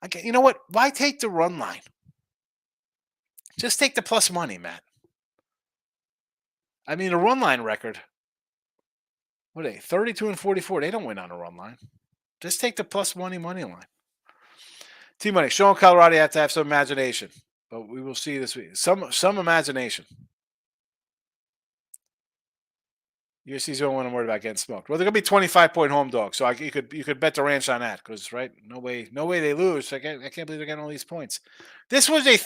Okay, you know what? Why take the run line? Just take the plus money, Matt. I mean, a run line record. What are they? 32-44. They don't win on a run line. Just take the plus money line. T-Money. Showing Colorado you have to have some imagination. But we will see this week. Some imagination. USC's the only one I'm worried about getting smoked. Well, they're gonna be 25-point home dogs, so you could bet the ranch on that because right, no way they lose. I can't believe they're getting all these points. This was a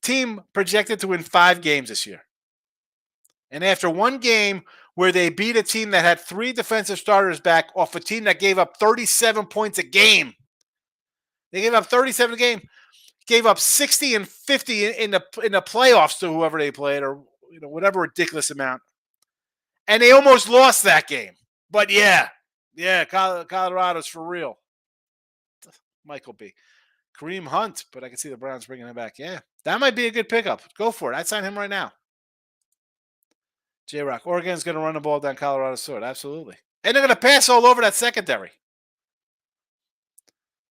team projected to win 5 games this year, and after one game where they beat a team that had 3 defensive starters back off a team that gave up 37 points a game, they gave up 37 a game, gave up 60 and 50 in the playoffs to whoever they played, or whatever ridiculous amount. And they almost lost that game. But yeah, Colorado's for real. Michael B. Kareem Hunt, but I can see the Browns bringing him back. Yeah, that might be a good pickup. Go for it. I'd sign him right now. J-Rock, Oregon's going to run the ball down Colorado's sword. Absolutely. And they're going to pass all over that secondary.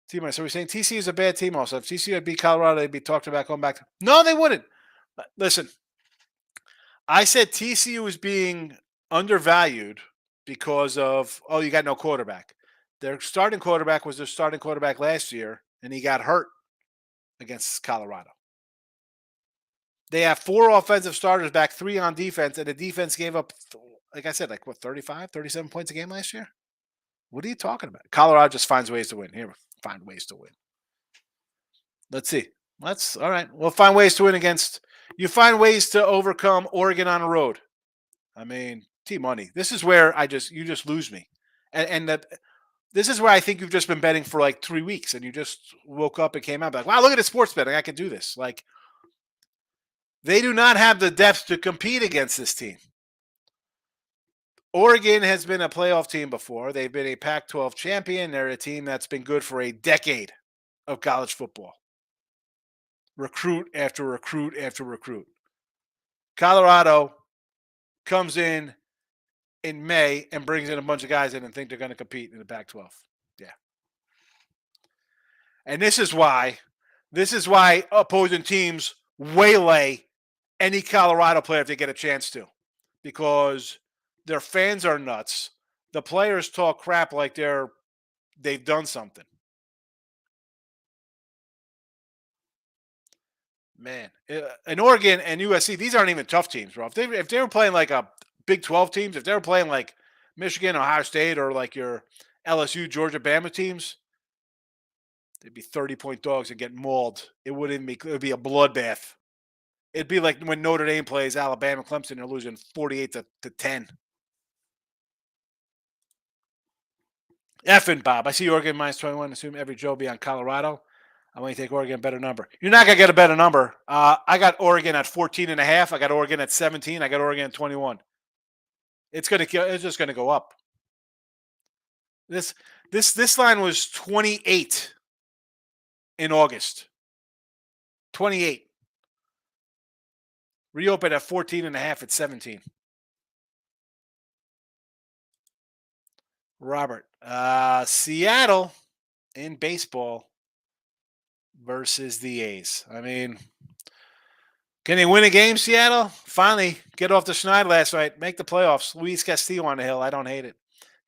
T-Minus, so we're saying TCU is a bad team also. If TCU had beat Colorado, they'd be talked about going back. No, they wouldn't. Listen, I said TCU was being undervalued because of, you got no quarterback. Their starting quarterback was their starting quarterback last year, and he got hurt against Colorado. They have 4 offensive starters back, 3 on defense, and the defense gave up, like I said, 35, 37 points a game last year? What are you talking about? Colorado just finds ways to win. Here, find ways to win. Let's see. All right. We'll find ways to win against. You find ways to overcome Oregon on the road. I mean, T-Money. This is where you just lose me. This is where I think you've just been betting for like 3 weeks and you just woke up and came out like, wow, look at the sports betting. I can do this. Like, they do not have the depth to compete against this team. Oregon has been a playoff team before. They've been a Pac-12 champion. They're a team that's been good for a decade of college football. Recruit after recruit after recruit. Colorado comes in May and brings in a bunch of guys in and think they're going to compete in the Pac-12. Yeah. And this is why opposing teams waylay any Colorado player if they get a chance to, because their fans are nuts. The players talk crap like they've done something. Man, in Oregon and USC, these aren't even tough teams, bro. If they were playing like a Big 12 teams, if they were playing like Michigan, Ohio State, or like your LSU, Georgia, Bama teams, they'd be 30-point dogs and get mauled. It would be a bloodbath. It'd be like when Notre Dame plays Alabama, Clemson, they're losing 48-10. Effing Bob. I see Oregon minus 21. Assume every Joe be on Colorado. I'm going to take Oregon better number. You're not going to get a better number. I got Oregon at 14.5. I got Oregon at 17. I got Oregon at 21. It's just going to go up. This line was 28 in August. 28. Reopened at 14.5 at 17. Robert, Seattle in baseball versus the A's. I mean, can they win a game, Seattle? Finally, get off the schneid last night. Make the playoffs. Luis Castillo on the hill. I don't hate it.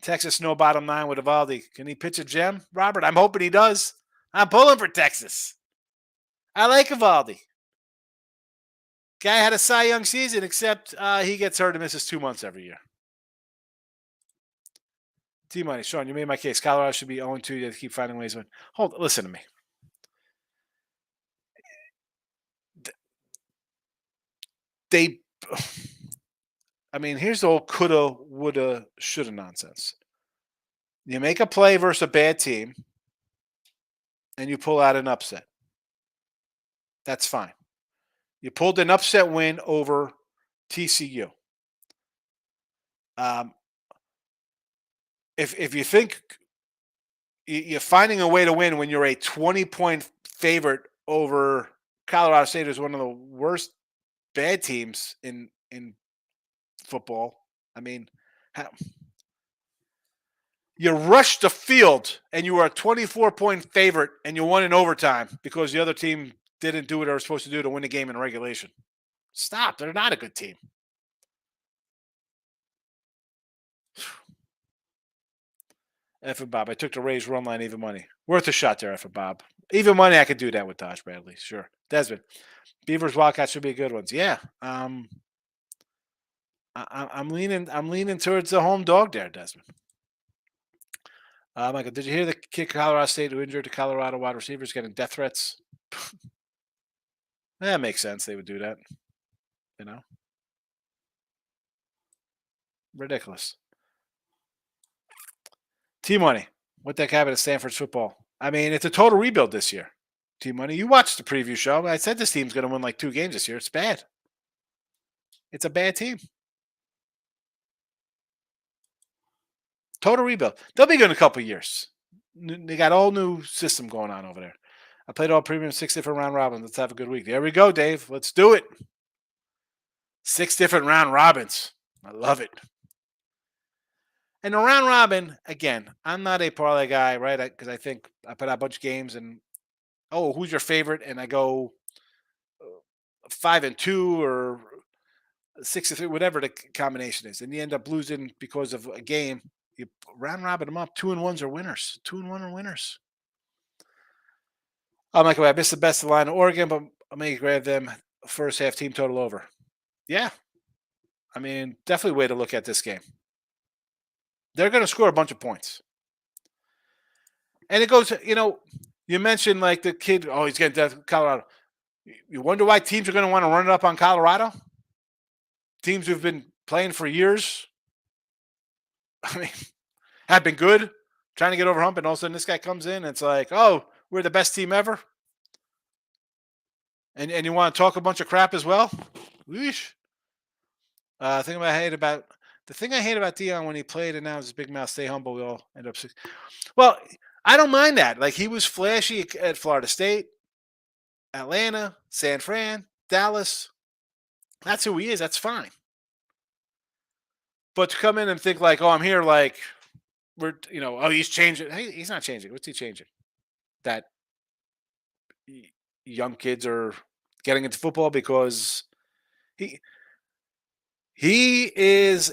Texas no bottom nine with Evaldi. Can he pitch a gem, Robert? I'm hoping he does. I'm pulling for Texas. I like Evaldi. Guy had a Cy Young season, except he gets hurt and misses 2 months every year. T-Money, Sean, you made my case. Colorado should be 0-2 to keep finding ways to win. Listen to me. They, I mean, here's the whole coulda, woulda, shoulda nonsense. You make a play versus a bad team, and you pull out an upset. That's fine. You pulled an upset win over TCU. If you think you're finding a way to win when you're a 20-point favorite over Colorado State, is one of the worst bad teams in football. I mean, you rushed the field and you were a 24-point favorite and you won in overtime because the other team didn't do what they were supposed to do to win the game in regulation. Stop. They're not a good team. F and Bob. I took the Rays run line, even money. Worth a shot there, F and Bob. Even money, I could do that with Dodge Bradley. Sure. Desmond. Beavers Wildcats should be good ones. Yeah. I'm leaning towards the home dog there, Desmond. Michael, did you hear the kid Colorado State who injured the Colorado wide receivers getting death threats? That makes sense. They would do that. You know? Ridiculous. T-Money. What the heck happened to Stanford's football? I mean, it's a total rebuild this year. T-Money. You watched the preview show. I said this team's going to win like 2 games this year. It's bad. It's a bad team. Total rebuild. They'll be good in a couple of years. They got all new system going on over there. I played all premium 6 different round robins. Let's have a good week. There we go, Dave. Let's do it. 6 different round robins. I love it. And the round robin, again, I'm not a parlay guy, right? Because I think I put out a bunch of games and, who's your favorite? And I go 5-2 or 6-3, whatever the combination is. And you end up losing because of a game. You round robin them up. 2-1s are winners. 2-1 are winners. I'm like, I missed the best of the line of Oregon, but I may grab them first half team total over. Yeah. I mean, definitely a way to look at this game. They're going to score a bunch of points. And it goes, you mentioned like the kid, he's getting death Colorado. You wonder why teams are going to want to run it up on Colorado? Teams who've been playing for years. I mean, have been good, trying to get over hump, and all of a sudden this guy comes in and it's like, we're the best team ever. And you want to talk a bunch of crap as well? Weesh. The thing I hate about Dion when he played and now his big mouth, stay humble, we all end up. Well, I don't mind that. Like, he was flashy at Florida State, Atlanta, San Fran, Dallas. That's who he is. That's fine. But to come in and think like, I'm here, like, he's changing. Hey, he's not changing. What's he changing? That young kids are getting into football because he is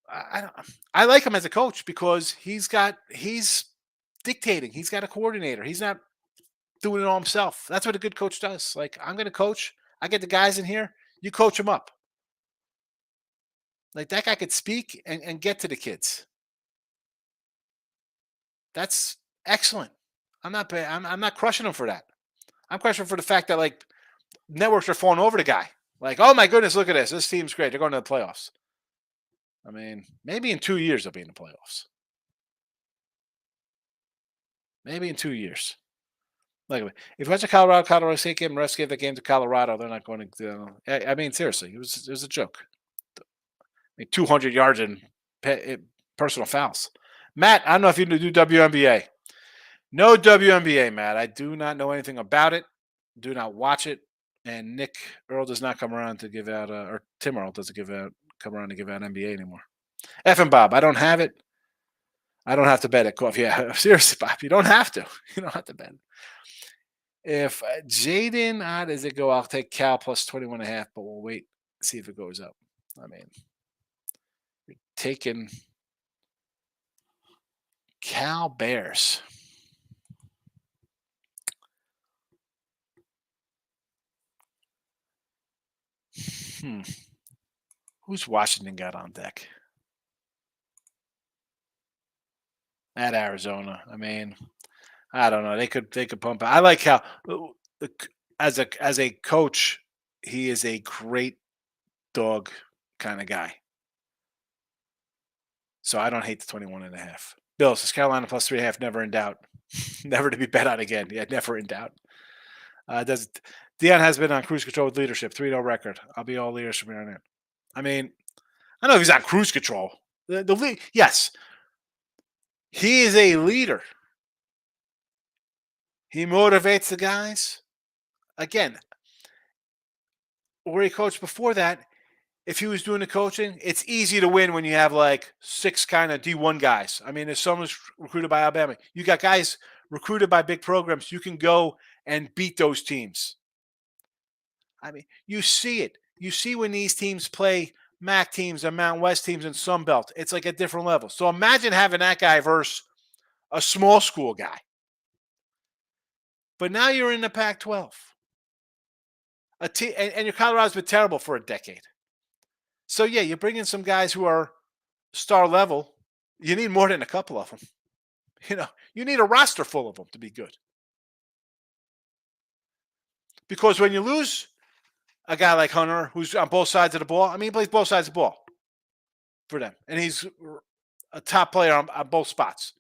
I like him as a coach because he's dictating. He's got a coordinator. He's not doing it all himself. That's what a good coach does. Like, I'm going to coach. I get the guys in here. You coach them up. Like, that guy could speak and get to the kids. That's excellent. I'm not crushing him for that. I'm crushing him for the fact that, like, networks are falling over the guy. Like, oh my goodness, look at this. This team's great. They're going to the playoffs. I mean, maybe in 2 years they'll be in the playoffs. Maybe in 2 years. Like, if you watch a Colorado State game, refs gave the game to Colorado, they're not going to. I mean, seriously, it was a joke. 200 yards in personal fouls. Matt, I don't know if you do WNBA. No WNBA, Matt. I do not know anything about it. Do not watch it. And Nick Earl does not come around to give out, or Tim Earl doesn't come around to give out NBA anymore. F and Bob, I don't have it. I don't have to bet at golf. Yeah, seriously, Bob. You don't have to. You don't have to bet. If Jaden does it go, I'll take Cal plus 21.5, but we'll wait, see if it goes up. I mean, taking Cal Bears. Hmm. Who's Washington got on deck? At Arizona. I mean, I don't know. They could pump. I like how as a coach, he is a great dog kind of guy. So I don't hate the 21.5. Bills is Carolina plus 3.5. Never in doubt. Never to be bet on again. Yeah, never in doubt. Does Dion has been on cruise control with leadership, 3-0 record. I'll be all leaders from here on in. I mean, I know if he's on cruise control. Yes, he is a leader. He motivates the guys. Again, where he coached before that, if he was doing the coaching, it's easy to win when you have like 6 kind of D1 guys. I mean, if someone's recruited by Alabama, you got guys recruited by big programs, you can go and beat those teams. I mean, you see it. You see when these teams play MAC teams and Mountain West teams and Sun Belt. It's like a different level. So imagine having that guy versus a small school guy. But now you're in the Pac-12. And your Colorado's been terrible for a decade. So yeah, you bring in some guys who are star level. You need more than a couple of them. You need a roster full of them to be good. Because when you lose a guy like Hunter, who's on both sides of the ball, I mean, he plays both sides of the ball for them, and he's a top player on both spots.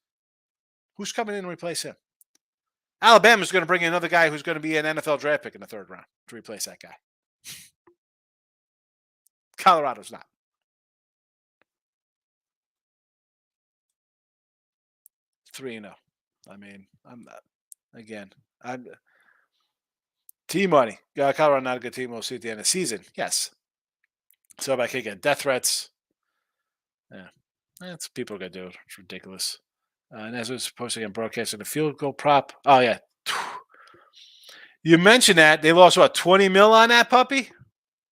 Who's coming in to replace him? Alabama's going to bring in another guy who's going to be an NFL draft pick in the 3rd round to replace that guy. Colorado's not. 3-0. I mean, I'm not. Again, I'm T-Money. Colorado not a good team. We'll see at the end of the season. Yes. So if I could get death threats, yeah, that's people are going to do it. It's ridiculous. And as was posting on broadcasting, the field goal prop. Oh, yeah. You mentioned that. They lost, what, 20 mil on that puppy?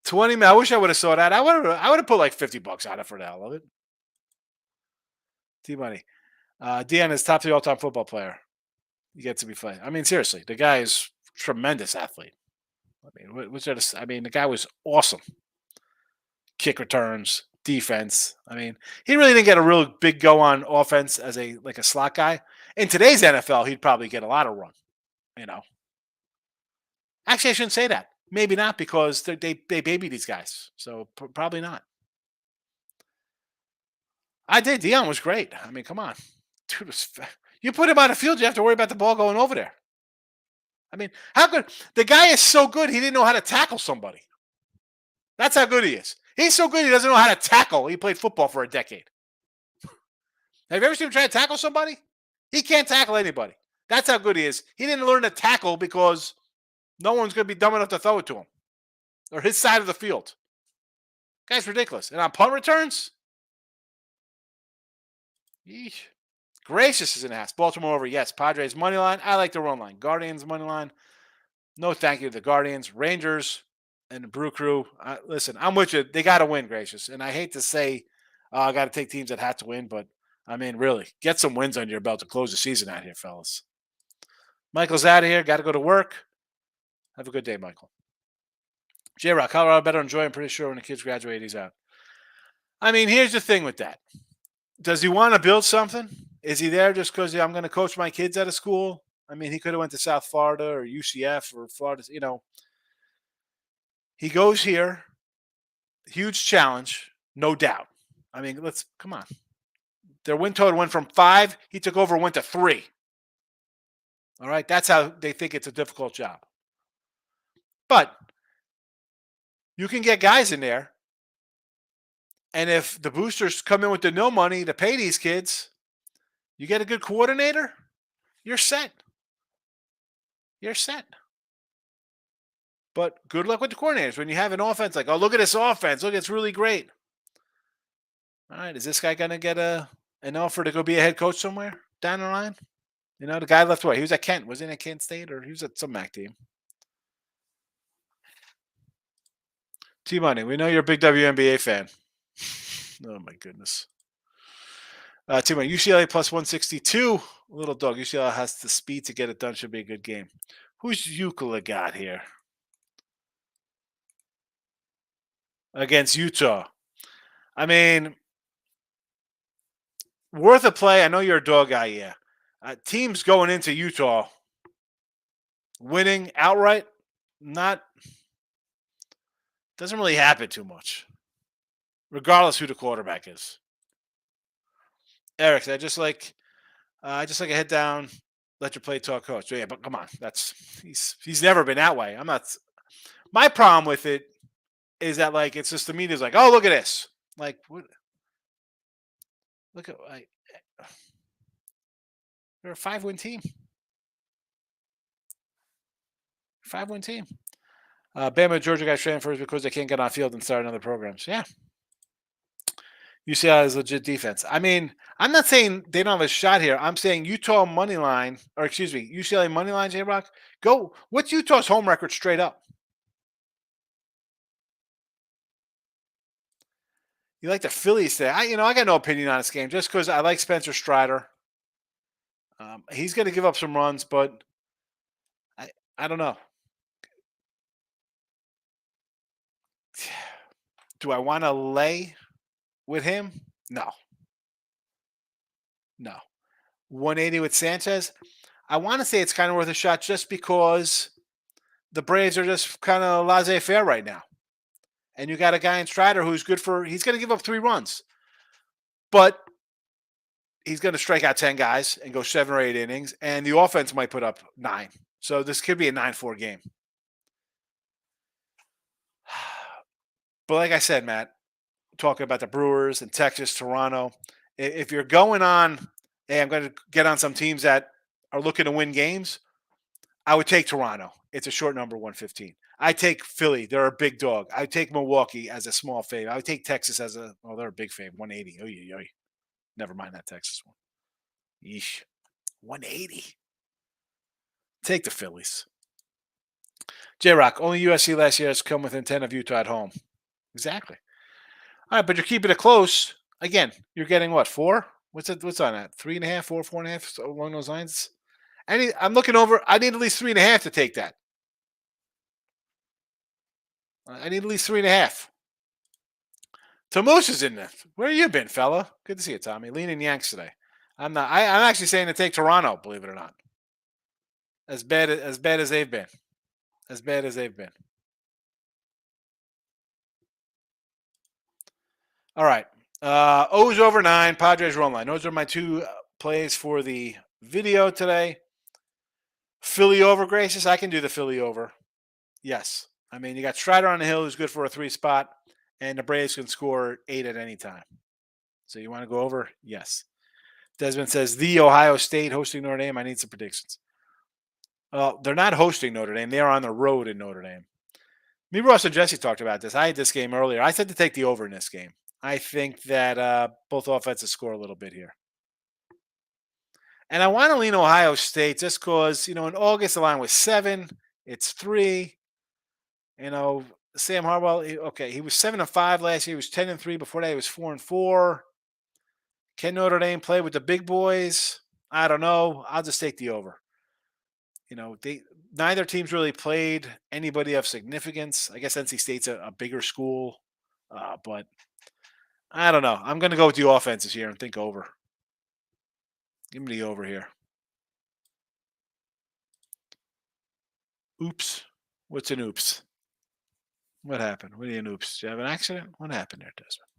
20 mil. I wish I would have saw that. I would have put like $50 on it for the hell of it. T-Money. Deanna is top 3 all-time football player. He gets to be playing. I mean, seriously, the guy is a tremendous athlete. I mean, the guy was awesome. Kick returns, defense. I mean, he really didn't get a real big go on offense as a slot guy. In today's NFL, he'd probably get a lot of run. Actually, I shouldn't say that. Maybe not, because they baby these guys. So probably not. I did. Dion was great. I mean, come on. Dude, you put him on the field, you have to worry about the ball going over there. I mean, how good? The guy is so good, he didn't know how to tackle somebody. That's how good he is. He's so good, he doesn't know how to tackle. He played football for a decade. Have you ever seen him try to tackle somebody? He can't tackle anybody. That's how good he is. He didn't learn to tackle because no one's going to be dumb enough to throw it to him or his side of the field. Guy's ridiculous. And on punt returns, yeesh. Gracious is in the house. Baltimore over, yes. Padres money line. I like the run line. Guardians money line. No thank you to the Guardians. Rangers and the Brew Crew. Listen, I'm with you. They got to win, Gracious. And I hate to say I got to take teams that had to win, but I mean, really, get some wins under your belt to close the season out here, fellas. Michael's out of here. Got to go to work. Have a good day, Michael. J-Rock, Colorado better enjoy. I'm pretty sure when the kids graduate, he's out. I mean, here's the thing with that. Does he want to build something? Is he there just because I'm going to coach my kids out of school? I mean, he could have went to South Florida or UCF or Florida. He goes here. Huge challenge, no doubt. I mean, come on. Their win total went from 5. He took over and went to 3. All right, that's how they think it's a difficult job. But you can get guys in there. And if the boosters come in with the no money to pay these kids, you get a good coordinator, you're set. You're set. But good luck with the coordinators. When you have an offense like, oh, look at this offense. Look, it's really great. All right, is this guy going to get a and offer to go be a head coach somewhere down the line. You know, the guy left away. He was at Kent. Was he at Kent State or he was at some MAC team? T Money, we know you're a big WNBA fan. Oh my goodness. T Money, UCLA plus 162. Little dog. UCLA has the speed to get it done. Should be a good game. Who's Euclid got here? Against Utah. I mean, worth a play. I know you're a dog guy, yeah. Teams going into Utah winning outright, not doesn't really happen too much, regardless who the quarterback is. Eric, I just like a head down, let your play talk coach. Yeah, but come on, he's never been that way. I'm not. My problem with it is that like it's just the media's like, oh look at this, like what? Look at they're a 5-win team. 5-win team. Bama, Georgia guys transfers because they can't get on field and start another programs. Yeah. UCLA is legit defense. I mean, I'm not saying they don't have a shot here. I'm saying Utah money line, or excuse me, UCLA money line, J Rock. Go. What's Utah's home record straight up? You like the Phillies today. I got no opinion on this game just because I like Spencer Strider. He's going to give up some runs, but I don't know. Do I want to lay with him? No. No. 180 with Sanchez. I want to say it's kind of worth a shot just because the Braves are just kind of laissez-faire right now. And you got a guy in Strider who's good he's going to give up 3 runs. But he's going to strike out 10 guys and go 7 or 8 innings. And the offense might put up 9. So this could be a 9-4 game. But like I said, Matt, talking about the Brewers and Texas, Toronto, if you're going on, hey, I'm going to get on some teams that are looking to win games, I would take Toronto. It's a short number, 115. I take Philly. They're a big dog. I take Milwaukee as a small fave. I would take Texas as they're a big fave, 180. Oh, never mind that Texas one. Yeesh. 180. Take the Phillies. J-Rock, only USC last year has come within 10 of Utah at home. Exactly. All right, but you're keeping it close. Again, you're getting what, 4? What's on that? 3.5, 4, 4.5, so along those lines? I'm looking over. I need at least 3.5 to take that. I need at least 3.5. Tamush is in there. Where you been, fella? Good to see you, Tommy. Leaning Yanks today. I'm not. I'm actually saying to take Toronto. Believe it or not. As bad as they've been. As bad as they've been. All right. O's over 9. Padres run line. Those are my 2 plays for the video today. Philly over, Gracious. I can do the Philly over. Yes. I mean, you got Strider on the hill who's good for a 3 spot, and the Braves can score 8 at any time. So you want to go over? Yes. Desmond says, the Ohio State hosting Notre Dame. I need some predictions. They're not hosting Notre Dame. They are on the road in Notre Dame. Me, Ross, and Jesse talked about this. I had this game earlier. I said to take the over in this game. I think that both offenses score a little bit here. And I want to lean Ohio State just because, in August the line was 7. It's 3. Sam Harbaugh, he was 7-5 last year. He was 10-3 before that. He was 4-4. Can Notre Dame play with the big boys? I don't know. I'll just take the over. Neither team's really played anybody of significance. I guess NC State's a bigger school, but I don't know. I'm going to go with the offenses here and think over. Give me the over here. Oops. What's an oops? What happened? What are you an oops? Did you have an accident? What happened there, Desmond?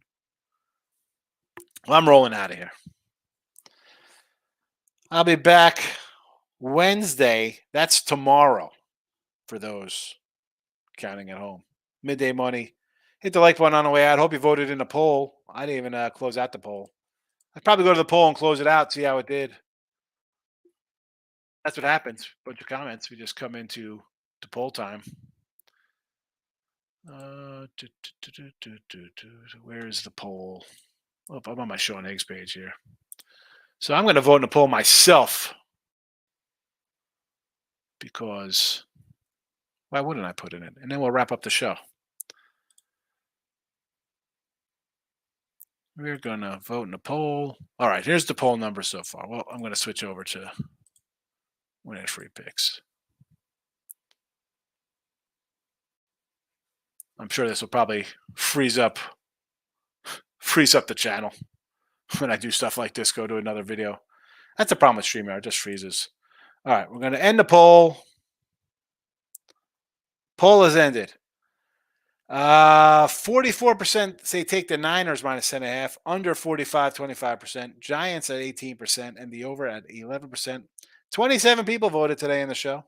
Well, I'm rolling out of here. I'll be back Wednesday. That's tomorrow for those counting at home. Midday money. Hit the like button on the way out. Hope you voted in the poll. I didn't even close out the poll. I'd probably go to the poll and close it out, see how it did. That's what happens. Bunch of comments. We just come into the poll time. Where is the poll? Oh, I'm on my Sean Higgs page here. So I'm going to vote in the poll myself because why wouldn't I put it in? And then we'll wrap up the show. We're going to vote in the poll. All right, here's the poll number so far. Well, I'm going to switch over to winning free picks. I'm sure this will probably freeze up the channel when I do stuff like this, go to another video. That's the problem with StreamYard, it just freezes. All right, we're going to end the poll. Poll is ended. 44% say take the Niners minus 10.5, under 45, 25%, Giants at 18%, and the over at 11%. 27 people voted today in the show.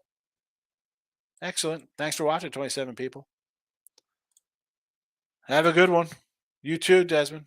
Excellent. Thanks for watching, 27 people. Have a good one. You too, Desmond.